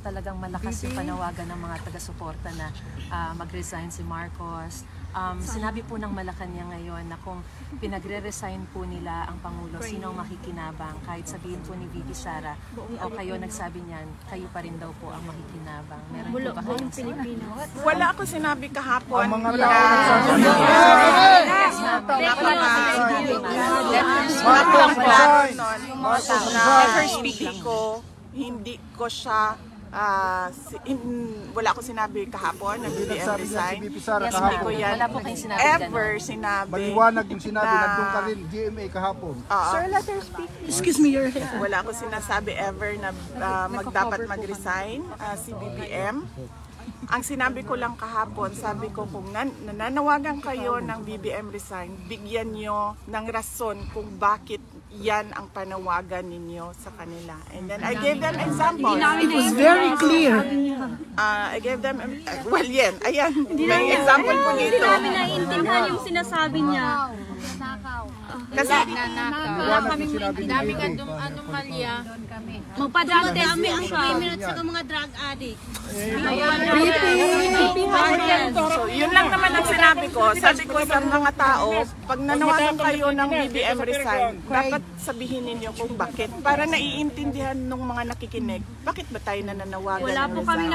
talagang malakas yung panawagan ng mga taga-suporta na mag-resign si Marcos. Sinabi po ng Malacanang ngayon na kung pinagre-resign po nila ang Pangulo, sino ang makikinabang? Kahit sabihin po ni VP Sara o kayo nagsabi niyan, kayo pa rin daw po ang makikinabang. Meron po ba kayong sinabi? Wala ako sinabi kahapon. Ang mga first speaking ko, hindi ko siya wala ako sinabi kahapon na BBM resign. Hindi ko yan ever sinabi. Maliwanag yung sinabi, nandun ka rin, GMA kahapon. Sir, let her speak. Excuse me, your head. Wala ako sinasabi ever na dapat mag-resign si BBM. Ang sinabi ko lang kahapon, sabi ko kung nananawagan kayo ng BBM resign, bigyan nyo ng rason kung bakit yan ang panawagan ninyo sa kanila. And then I gave them examples. It was very clear. I gave them, well yan, ayan, may example po dito. Hindi namin naiintindihan yung sinasabi niya. Kasi Dami ka dong anomalya. Magpadante kami ang criminal at mga drug addict. so, yun lang naman ang sinabi ko. Sabi ko sa mga tao, pag nanawagan kayo ng BBM resign, dapat sabihin ninyo kung bakit. Para naiintindihan ng mga nakikinig, bakit ba tayo nananawagan Wala ng po kami resign?